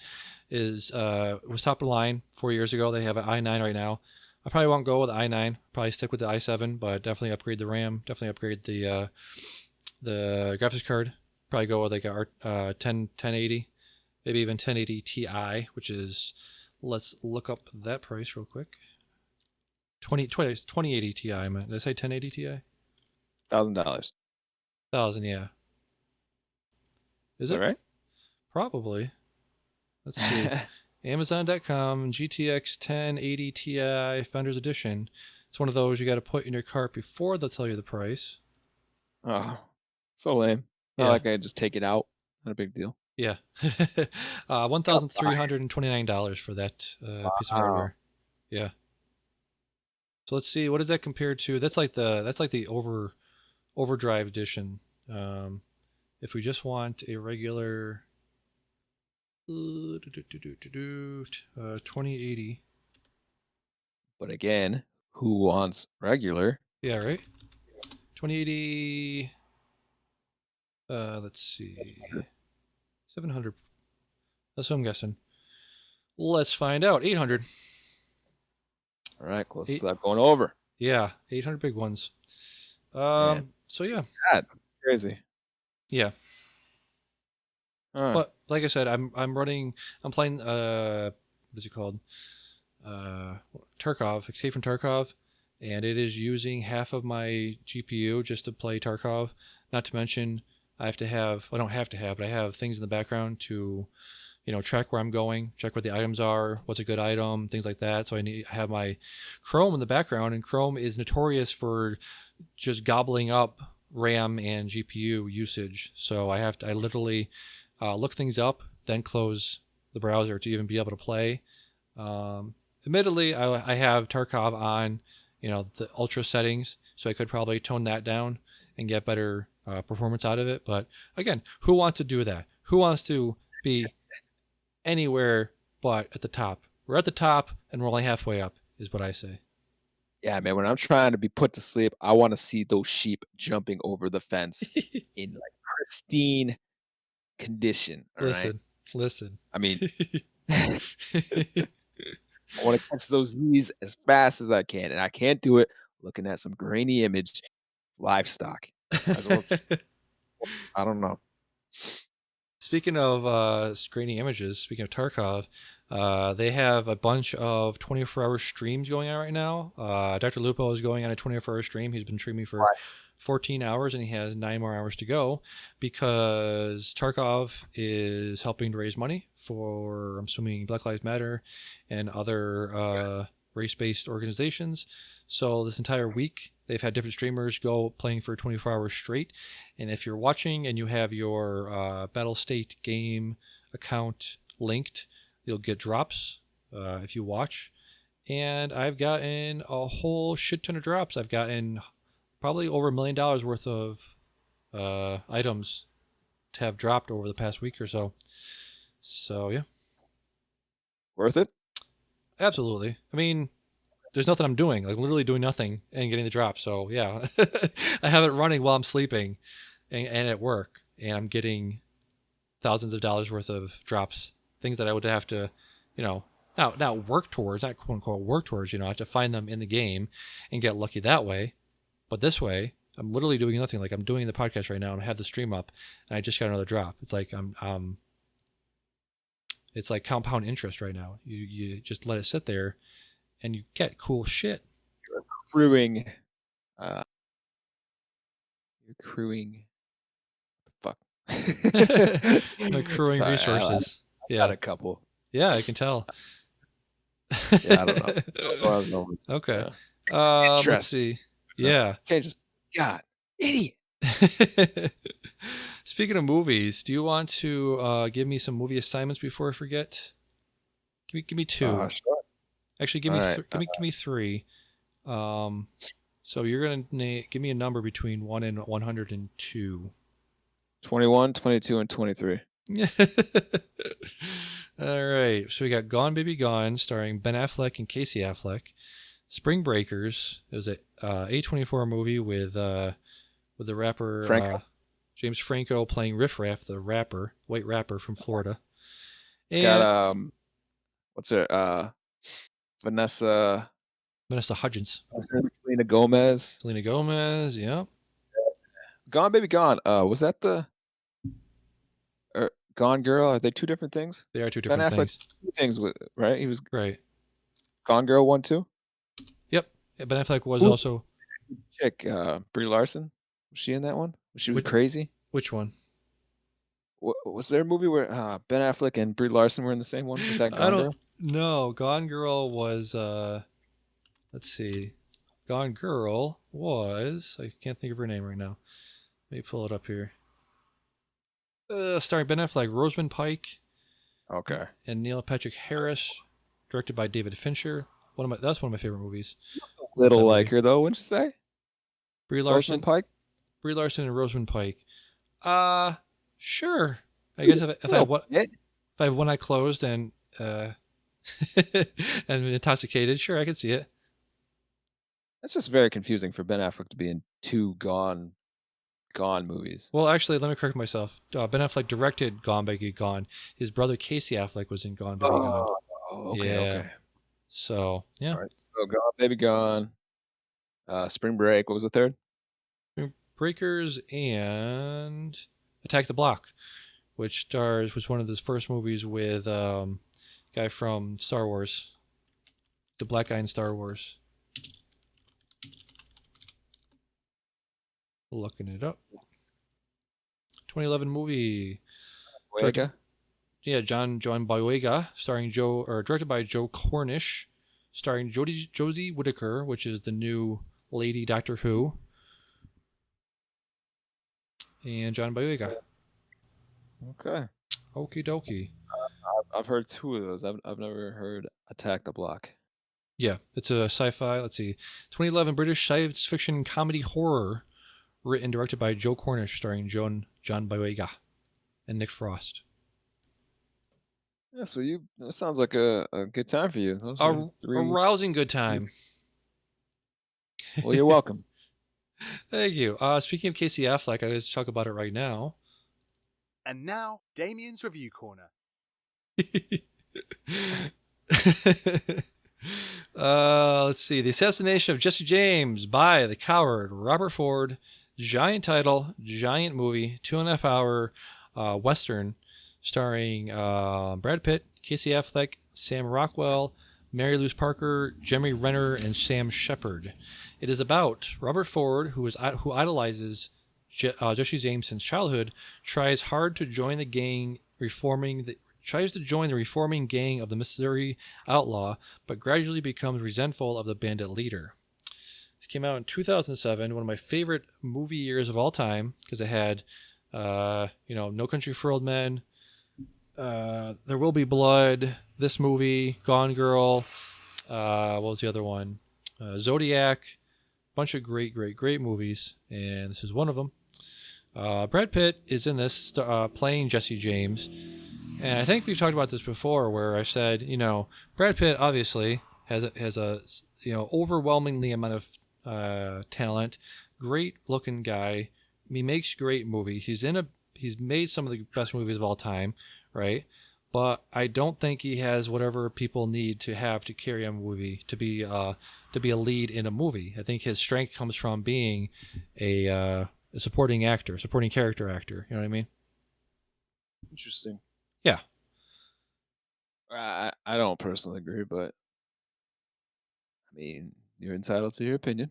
is was top of the line 4 years ago. They have an i9 right now. I probably won't go with the i9. Probably stick with the i7, but definitely upgrade the RAM. Definitely upgrade the graphics card. Probably go with like a 1080, maybe even 1080 Ti, which is, let's look up that price real quick. 2080 Ti. Did I say 1080 Ti? $1,000. 1000, yeah. Is Is it? that right? Probably. Let's see. Amazon.com GTX 1080 Ti Founders Edition. It's one of those you got to put in your cart before they'll tell you the price. Oh, so lame. Not Yeah. like I just take it out. Not a big deal. Yeah. $1,329 for that piece of Wow. hardware. Yeah. So let's see, what does that compare to? That's like the overdrive edition. If we just want a regular 2080. But again, who wants regular? Yeah, right? 2080. Let's see. 700. That's what I'm guessing. Let's find out. 800. All right, close to that going over. Yeah, 800 big ones. Man. So yeah. God, crazy. Yeah. All right. But like I said, I'm playing what's it called? Tarkov, Escape from Tarkov, and it is using half of my GPU just to play Tarkov. Not to mention I don't have to have, but I have things in the background to, track where I'm going, check what the items are, what's a good item, things like that. So I have my Chrome in the background, and Chrome is notorious for just gobbling up RAM and GPU usage. So I literally look things up, then close the browser to even be able to play. Admittedly, I have Tarkov on, the ultra settings, so I could probably tone that down and get better performance out of it. But again, who wants to do that? Who wants to be anywhere but at the top? We're at the top, and we're only halfway up, is what I say. Yeah, man, when I'm trying to be put to sleep, I want to see those sheep jumping over the fence in like pristine condition. All right. Listen. I mean, I want to catch those Z's as fast as I can, and I can't do it looking at some grainy image livestock. I don't know. Speaking of screening images, speaking of Tarkov, they have a bunch of 24-hour streams going on right now. Dr. Lupo is going on a 24-hour stream. He's been streaming for 14 hours, and he has 9 more hours to go because Tarkov is helping to raise money for, I'm assuming, Black Lives Matter and other race-based organizations. So this entire week, they've had different streamers go playing for 24 hours straight. And if you're watching and you have your Battle State game account linked, you'll get drops if you watch. And I've gotten a whole shit ton of drops. I've gotten probably over $1 million worth of items to have dropped over the past week or so. So, yeah. Worth it? Absolutely. I mean, there's nothing I'm doing. Like, literally doing nothing and getting the drop. So, yeah. I have it running while I'm sleeping and at work. And I'm getting thousands of dollars worth of drops. Things that I would have to, not work towards, not quote unquote work towards, I have to find them in the game and get lucky that way. But this way, I'm literally doing nothing. Like, I'm doing the podcast right now and I have the stream up and I just got another drop. It's like it's like compound interest right now. You just let it sit there and you get cool shit. You're accruing what the fuck? I'm accruing Sorry, resources. I Yeah. got a couple. Yeah, I can tell. Yeah, I don't know. Okay. Yeah. Let's see. Yeah. Can't just God, idiot. Speaking of movies, do you want to give me some movie assignments before I forget? Give me 2. Sure. Actually, give All me right. give me three. So you're gonna give me a number between 1 and 102. 21, 22, and 23. All right. So we got Gone Baby Gone, starring Ben Affleck and Casey Affleck. Spring Breakers. It was a A24 movie with the rapper Franco? James Franco playing Riff Raff, the white rapper from Florida. It's And got what's it? Vanessa, Vanessa Hudgens, Selena Gomez. Selena Gomez. Yeah, Gone Baby Gone. Was that the Gone Girl? Are they two different things? they are two Ben different Affleck, things. two things with right. He was Right. Gone Girl 1, 2. Yep. Yeah, Ben Affleck was Who- also. Chick, Brie Larson. Was she in that one? She was Which- crazy. Which one? Was there a movie where Ben Affleck and Brie Larson were in the same one? Was that I Gone don't Girl? know. Gone Girl was. Let's see. Gone Girl was. I can't think of her name right now. Let me pull it up here. Starring Ben Affleck, Rosamund Pike, Okay. and Neil Patrick Harris, directed by David Fincher. That's one of my favorite movies. Little that like movie. her though, wouldn't you say? Brie Rosamund Larson, Pike. Brie Larson, and Rosamund Pike. Sure. I guess if I have one eye closed and and intoxicated, sure, I could see it. That's just very confusing for Ben Affleck to be in two Gone movies. Well, actually, let me correct myself. Ben Affleck directed Gone Baby Gone. His brother Casey Affleck was in Gone Baby Gone. Oh, okay, Yeah. okay. So yeah, All right. So Gone Baby Gone. Spring Break. What was the third? Breakers and Attack the Block, which was one of his first movies with guy from Star Wars, the black guy in Star Wars. Looking it up. 2011 movie. Boyega? Yeah, John Boyega, directed by Joe Cornish, starring Jodie Whittaker, which is the new Lady Doctor Who, and John Boyega. Okay. Okie dokie. I've heard two of those. I've never heard Attack the Block. Yeah, it's a sci-fi. Let's see, 2011 British science fiction comedy horror, written and directed by Joe Cornish, starring John Boyega and Nick Frost. Yeah, so that sounds like a good time for you. Those A are three. rousing good time. Well, you're welcome. Thank you. Speaking of Casey Affleck, I was talk about it right now. And now, Damian's Review Corner. Let's see. The Assassination of Jesse James by the coward Robert Ford. Giant title, giant movie, 2.5 hour Western starring Brad Pitt, Casey Affleck, Sam Rockwell, Mary Louise Parker, Jeremy Renner, and Sam Shepard. It is about Robert Ford, who idolizes Jesse James since childhood, tries to join the reforming gang of the Missouri outlaw, but gradually becomes resentful of the bandit leader. This came out in 2007, one of my favorite movie years of all time, because it had, No Country for Old Men, There Will Be Blood, this movie, Gone Girl, what was the other one? Zodiac, bunch of great movies, and this is one of them. Brad Pitt is in this playing Jesse James, and I think we've talked about this before, where I said, Brad Pitt obviously has a overwhelmingly amount of talent, great looking guy. He makes great movies. He's made some of the best movies of all time, right? But I don't think he has whatever people need to have to carry a movie, to be a lead in a movie. I think his strength comes from being a supporting character actor. You know what I mean? Interesting. Yeah. I don't personally agree, but I mean, you're entitled to your opinion.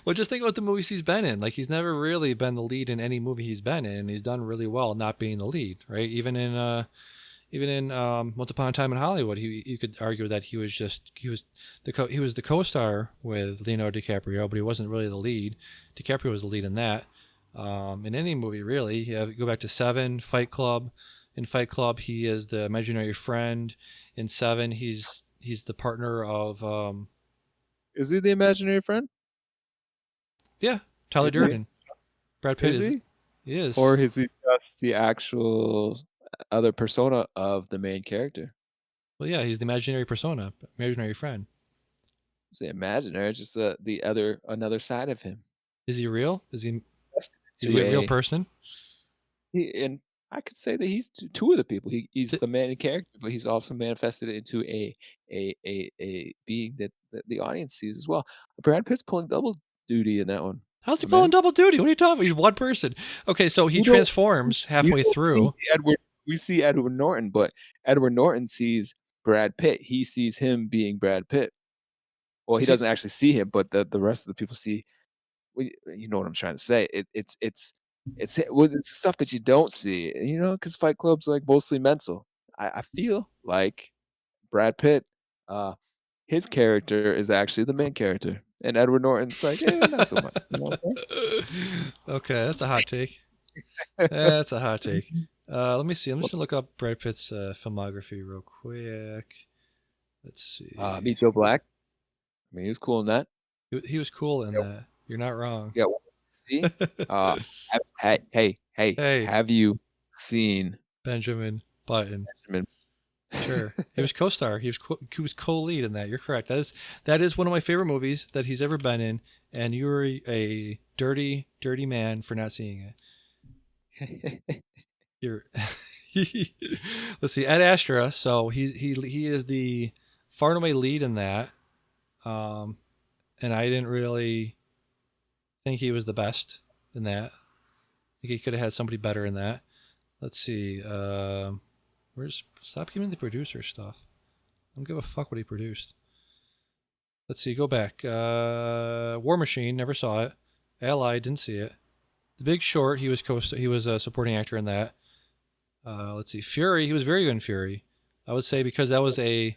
Well, just think about the movies he's been in. Like, he's never really been the lead in any movie he's been in, and he's done really well not being the lead, right? Even in Once Upon a Time in Hollywood, you could argue that he was the co-star with Leonardo DiCaprio, but he wasn't really the lead. DiCaprio was the lead in that. In any movie, really. You go back to Seven, Fight Club, In Fight Club, he is the imaginary friend. In Seven, he's the partner of Is he the imaginary friend? Tyler Is he? Durden. Brad Pitt Is he? he Or is. is he just the actual other persona of the main character? Well, yeah, he's the imaginary persona, imaginary friend. Is he imaginary? It's just another side of him. Is he real? Is he To a real person? and I could say that he's two of the people. He's T- the main character, but he's also manifested into a being that the audience sees as well. Brad Pitt's pulling double duty in that one. How's he My pulling man. double duty? What are you talking about? He's one person. Okay, so he We don't transforms we halfway don't through. see Edward. We see Edward Norton, but Edward Norton sees Brad Pitt. He sees him being Brad Pitt. Well, he Is he? doesn't actually see him, but the rest of the people see. Well, you know what I'm trying to say. It's stuff that you don't see, because Fight Club's like mostly mental. I feel like Brad Pitt, uh, his character is actually the main character, and Edward Norton's like, not so much. You know what Okay, that's a hot take. That's a hot take. I'm Let me see. I'm just gonna look up Brad Pitt's filmography real quick. Let's see. saying? Meet Joe Black. I mean, he was cool in that. He was cool in Yeah, that. You're not wrong. yeah. See, hey, Hey, have you seen Benjamin Button. Benjamin? Sure, he was co-star. He was co-lead in that. You're correct. That is one of my favorite movies that he's ever been in. And you're a dirty, dirty man for not seeing it. You're. Let's see, Ed Astra. So he is the far and away lead in that. And I didn't really think he was the best in that. I think he could have had somebody better in that. Let's see. Stop giving the producer stuff. I don't give a fuck what he produced. Let's see. Go back. War Machine. Never saw it. Allied. Didn't see it. The Big Short. He was a supporting actor in that. Let's see. Fury. He was very good in Fury. I would say because that was a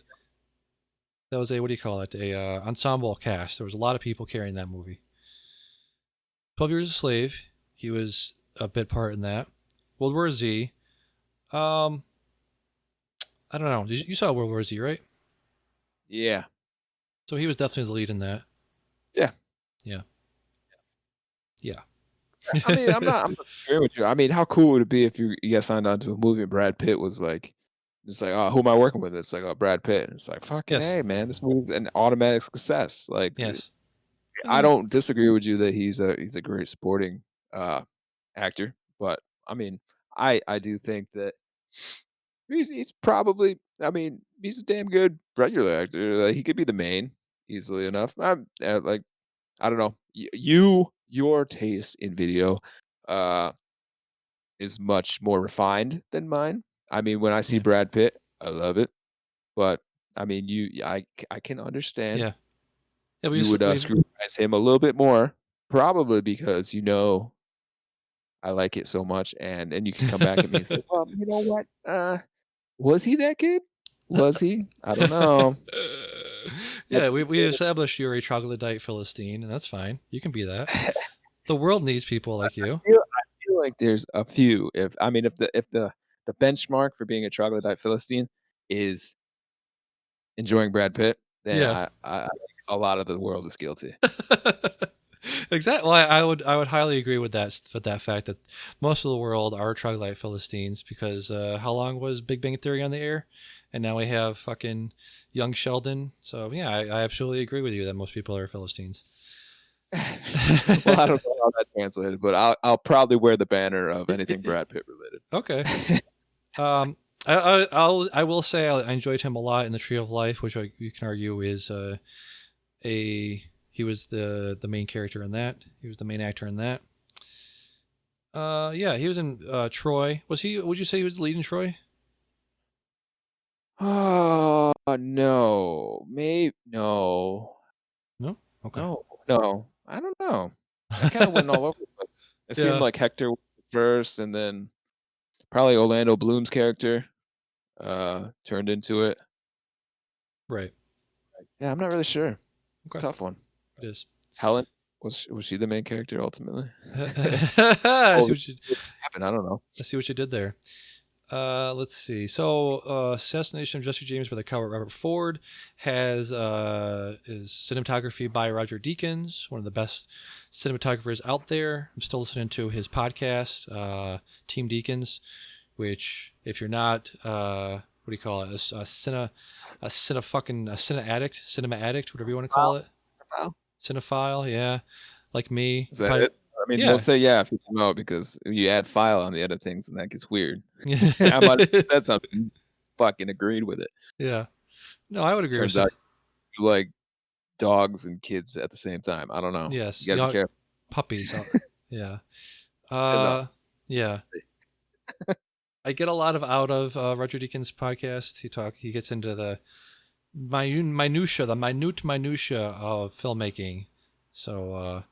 what do you call it? A ensemble cast. There was a lot of people carrying that movie. 12 Years a Slave. He was a bit part in that. World War Z. I don't know. You saw World War Z, right? Yeah, So he was definitely the lead in that. yeah. Yeah. Yeah. I mean, I'm not agreeing with you. I mean, how cool would it be if you got signed on to a movie and Brad Pitt was like, just like, oh, who am I working with? It's like, oh, Brad Pitt. And it's like, fucking Yes. hey, man, this movie's an automatic success. Like, Yes. I don't disagree with you that he's a great supporting actor, but I mean, I do think that he's probably. I mean, he's a damn good regular actor. Like, he could be the main easily enough. Like, I don't know. Your taste in video, uh, is much more refined than mine. I mean, when I see Yeah. Brad Pitt, I love it. But I mean, I can understand Yeah. Yeah. you would scrutinize him a little bit more, probably because I like it so much, and you can come back at me and say, well, you know what? Was he that good? Was he? I don't know. Yeah, we established you're a troglodyte Philistine, and that's fine. You can be that. The world needs people like you. I feel like there's a few. If the benchmark for being a troglodyte Philistine is enjoying Brad Pitt, then Yeah. I think a lot of the world is guilty. Exactly. Well, I would highly agree with that fact that most of the world are troglodyte Philistines because how long was Big Bang Theory on the air? And now we have fucking young Sheldon. So yeah, I absolutely agree with you that most people are Philistines. Well, I don't know how that translated, but I'll probably wear the banner of anything Brad Pitt related. Okay. I will say I enjoyed him a lot in the Tree of Life, which you can argue is he was the main character in that. He was the main actor in that. Yeah, he was in Troy. Was he? Would you say he was the lead in Troy? Oh no, maybe no, No. Okay. no. I don't know. I kind of went all over the place. It seemed Yeah. like Hector was first, and then probably Orlando Bloom's character turned into it. Right. Yeah, I'm not really sure. It's a Okay. tough one. It is. Helen was she the main character ultimately? I see what you Happened. I don't know. did there. Let's see. So, Assassination of Jesse James by the coward Robert Ford is cinematography by Roger Deakins, one of the best cinematographers out there. I'm still listening to his podcast, Team Deakins, which, if you're not, what do you call it? A cinema addict, whatever you want to call it. Wow. Cinephile, yeah, like me. Is that it? I mean, Yeah. don't say yeah if you come out, because you add file on the other things and that gets weird. I might have said something, fucking agreed with it. Yeah. No, I would agree Turns with out you like dogs and kids at the same time. I don't know. Yes. You gotta be careful. Puppies. Yeah. Enough. Yeah. I get a lot out of Roger Deakins' podcast. He gets into the minutia of filmmaking. So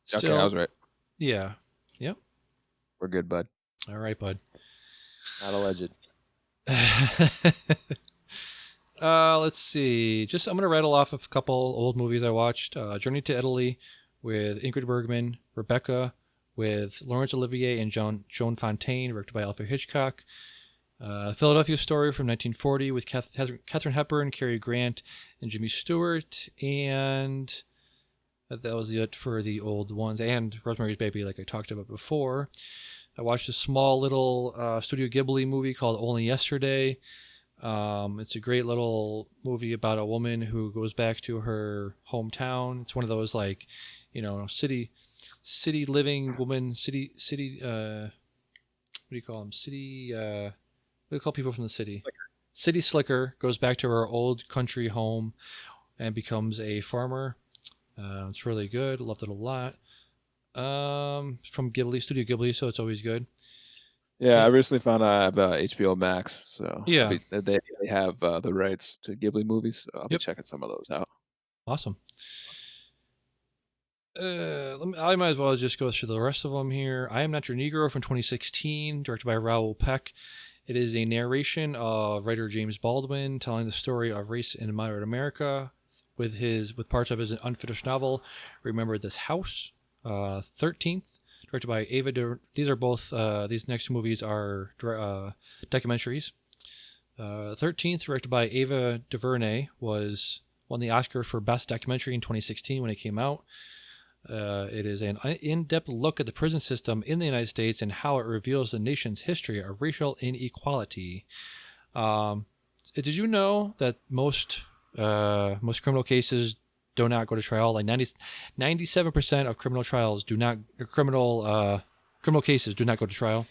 still, Okay, I was right. Yeah. Yep. We're good, bud. All right, bud. Not alleged. Let's see. I'm gonna rattle off a couple old movies I watched. Journey to Italy with Ingrid Bergman, Rebecca with Laurence Olivier and Joan Fontaine, directed by Alfred Hitchcock. Philadelphia Story from 1940 with Katharine Hepburn, Cary Grant, and Jimmy Stewart. And that was it for the old ones. And Rosemary's Baby, like I talked about before. I watched a small little Studio Ghibli movie called Only Yesterday. It's a great little movie about a woman who goes back to her hometown. It's one of those, like, city living woman, what do you call them? What do you call people from the city? City slicker goes back to her old country home and becomes a farmer. It's really good. Loved it a lot. From Studio Ghibli, so it's always good. Yeah, I recently found out I have HBO Max, so Yeah. they have the rights to Ghibli movies, so I'll be Yep. checking some of those out. Awesome. I might as well just go through the rest of them here. I Am Not Your Negro from 2016, directed by Raoul Peck. It is a narration of writer James Baldwin telling the story of race in modern America with parts of his unfinished novel, Remember This House. 13th, directed by Ava. These next movies are documentaries. 13th, directed by Ava DuVernay, won the Oscar for Best Documentary in 2016 when it came out. It is an in-depth look at the prison system in the United States and how it reveals the nation's history of racial inequality. Did you know that most criminal cases do not go to trial? Like 97% of criminal cases do not go to trial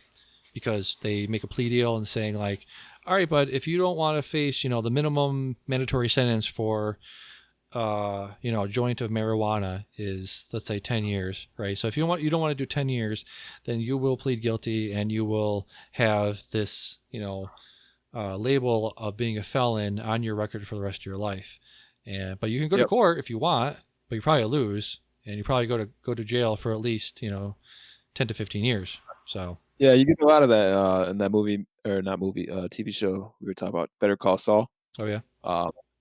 because they make a plea deal and saying, like, all right, but if you don't want to face, the minimum mandatory sentence for a joint of marijuana is, let's say, 10 years, right? So if you don't want to do 10 years, then you will plead guilty and you will have this, label of being a felon on your record for the rest of your life. But you can go to court if you want, but you probably lose, and you probably go to jail for at least 10 to 15 years. So yeah, you get a lot of that in that movie, or not movie, TV show we were talking about, Better Call Saul. Oh yeah.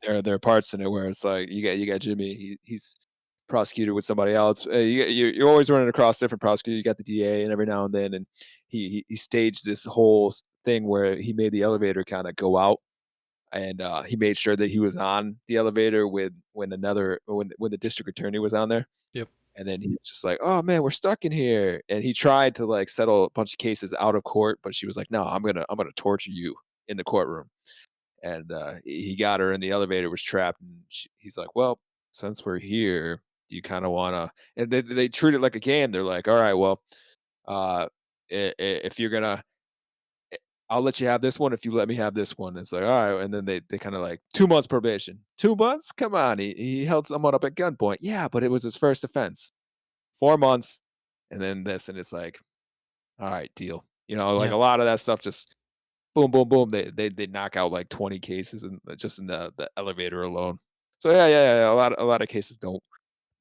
There are parts in it where it's like you got Jimmy, he's prosecuted with somebody else. You're always running across different prosecutors. You got the DA, and every now and then, and he staged this whole thing where he made the elevator kind of go out. And he made sure that he was on the elevator when the district attorney was on there. Yep. And then he was just like, "Oh man, we're stuck in here." And he tried to like settle a bunch of cases out of court, but she was like, "No, I'm gonna torture you in the courtroom." And he got her, and the elevator was trapped. And he's like, "Well, since we're here, do you kind of wanna?" And they treat it like a game. They're like, "All right, well, if you're gonna I'll let you have this one if you let me have this one." It's like, all right. And then they kind of like 2 months probation. 2 months? Come on. He held someone up at gunpoint. Yeah, but it was his first offense. 4 months. And then this. And it's like, all right, deal. Like Yeah. a lot of that stuff just boom, boom, boom. They knock out like 20 cases and just in the elevator alone. So yeah. A lot of cases don't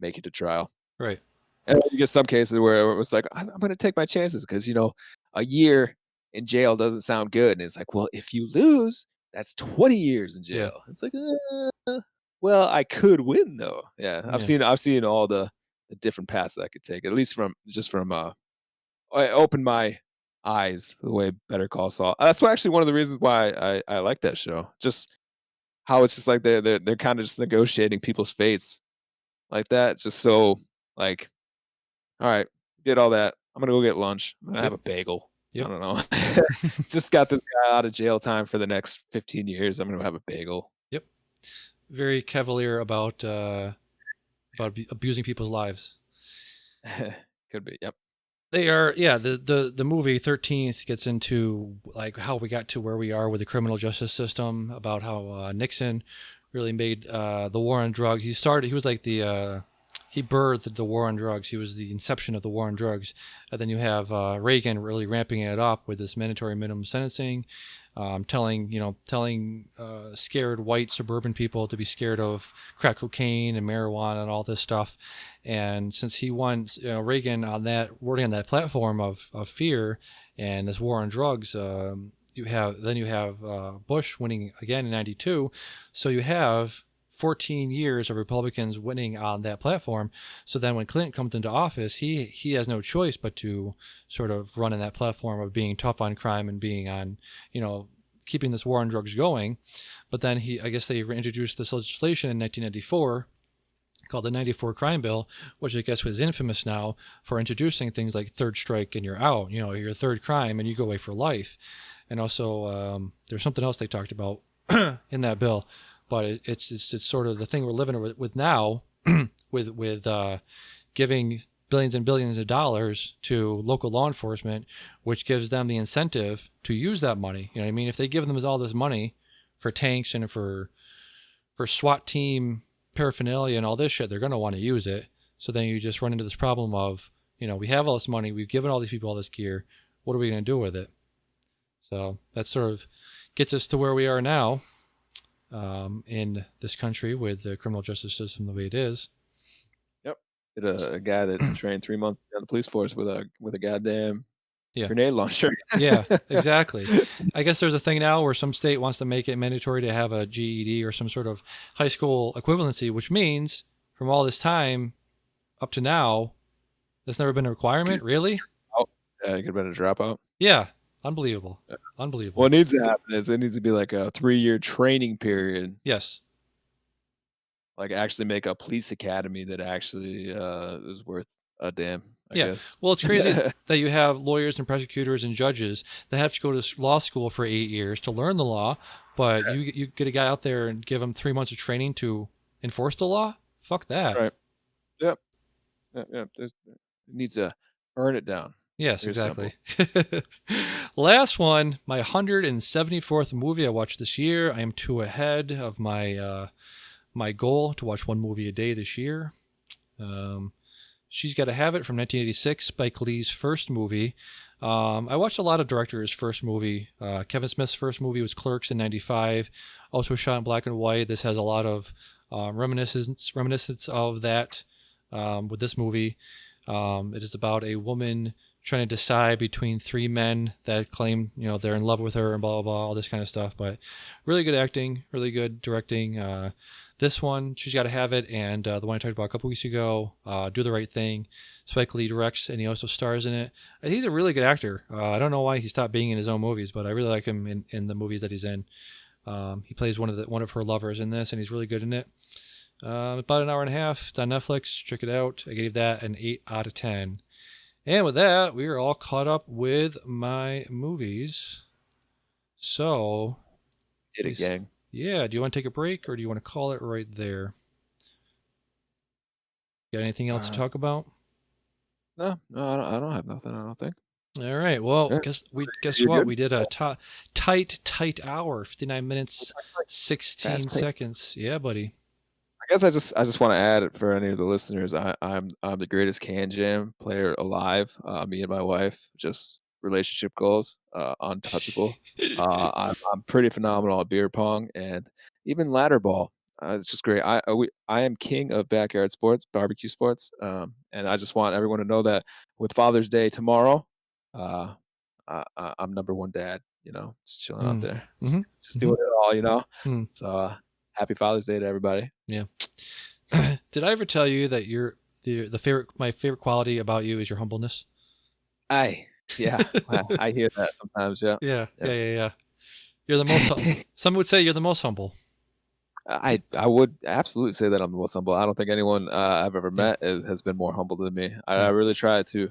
make it to trial. Right. And then you get some cases where it was like, I'm going to take my chances because, a year in jail doesn't sound good. And it's like, well, if you lose, that's 20 years in Yeah. jail. It's like, well, I could win though. Yeah, I've seen all the different paths that I could take, at least from I opened my eyes the way Better Call Saul. That's actually one of the reasons why I like that show. Just how it's just like they're kind of just negotiating people's fates like that. Just so like, all right, did all that. I'm gonna go get lunch. I'm gonna have Yep. a bagel. Yep. I don't know. Just got this guy out of jail time for the next 15 years. I'm gonna have a bagel. Yep. Very cavalier about abusing people's lives. Could be. Yep. They are, yeah. The movie 13th gets into like how we got to where we are with the criminal justice system, about how Nixon really made the war on drugs. He was like he birthed the war on drugs. He was the inception of the war on drugs. And then you have Reagan really ramping it up with this mandatory minimum sentencing, telling scared white suburban people to be scared of crack cocaine and marijuana and all this stuff. And since he won, Reagan on that, wording on that platform of fear and this war on drugs, you have Bush winning again in '92. So you have 14 years of Republicans winning on that platform. So then when Clinton comes into office, he has no choice but to sort of run in that platform of being tough on crime and being on, keeping this war on drugs going. But then I guess they introduced this legislation in 1994 called the 94 Crime Bill, which I guess was infamous now for introducing things like third strike and you're out, your third crime and you go away for life. And also there's something else they talked about in that bill. But it's sort of the thing we're living with now, with giving billions and billions of dollars to local law enforcement, which gives them the incentive to use that money. You know what I mean? If they give them all this money for tanks and for SWAT team paraphernalia and all this shit, they're going to want to use it. So then you just run into this problem of, we have all this money, we've given all these people all this gear, what are we going to do with it? So that sort of gets us to where we are now. In this country with the criminal justice system the way it is. Yep. A guy that trained 3 months on the police force with a goddamn Yeah. grenade launcher. Yeah, exactly. I guess there's a thing now where some state wants to make it mandatory to have a GED or some sort of high school equivalency, which means from all this time up to now, that's never been a requirement, really? Oh, yeah, it could have been a dropout. Yeah. Unbelievable. Unbelievable. What needs to happen is it needs to be like a 3-year training period. Yes. Like actually make a police academy that actually is worth a damn, I guess. Well, it's crazy that you have lawyers and prosecutors and judges that have to go to law school for 8 years to learn the law, but you get a guy out there and give him 3 months of training to enforce the law? Fuck that. Right. Yep. Yep. It needs to burn it down. Yes, Very exactly. Last one, my 174th movie I watched this year. I am 2 ahead of my my goal to watch 1 movie a day this year. She's Gotta Have It from 1986, Spike Lee's first movie. I watched a lot of directors' first movie. Kevin Smith's first movie was Clerks in '95, also shot in black and white. This has a lot of reminiscence of that with this movie. It is about a woman trying to decide between 3 men that claim, they're in love with her and blah, blah, blah, all this kind of stuff. But really good acting, really good directing. This one, She's Gotta Have It, and the one I talked about a couple weeks ago, Do the Right Thing. Spike Lee directs, and he also stars in it. He's a really good actor. I don't know why he stopped being in his own movies, but I really like him in the movies that he's in. He plays one of her lovers in this, and he's really good in it. About an hour and a half. It's on Netflix. Check it out. I gave that an 8 out of 10. And with that, we are all caught up with my movies. So, Did it, gang. Yeah. Do you want to take a break, or do you want to call it right there? Got anything else to talk about? No, I don't have nothing. I don't think. All right. Well, Yeah. guess You're what? good? We did a tight hour, 59 minutes, 16 Fast-paced. seconds. Yeah, buddy. I guess I just want to add for any of the listeners, I'm the greatest can jam player alive. Me and my wife, just relationship goals, untouchable. I'm pretty phenomenal at beer pong and even ladder ball. It's just great. I am king of backyard sports, barbecue sports, and I just want everyone to know that with Father's Day tomorrow, I'm number 1 dad. Just chilling out there, just doing it all. So happy Father's Day to everybody. Yeah. Did I ever tell you that my favorite quality about you is your humbleness? Aye. Yeah, I hear that sometimes. Yeah, Yeah, yeah. yeah, yeah, yeah. You're the most. Some would say you're the most humble. I would absolutely say that I'm the most humble. I don't think anyone I've ever Yeah, met has been more humble than me. I yeah, really try to,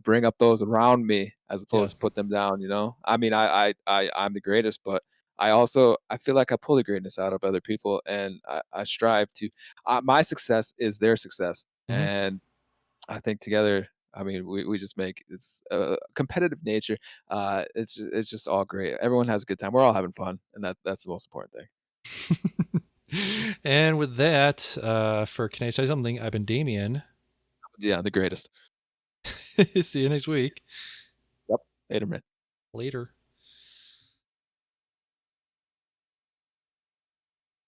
bring up those around me as yeah. opposed to put them down. I mean, I'm the greatest, but I feel like I pull the greatness out of other people, and I strive to. My success is their success, Hmm. and I think together. I mean, we just make it's competitive nature. It's just all great. Everyone has a good time. We're all having fun, and that's the most important thing. And with that, for Can I Say Something? I've been Damian. Yeah, the greatest. See you next week. Yep. Later, man. Later.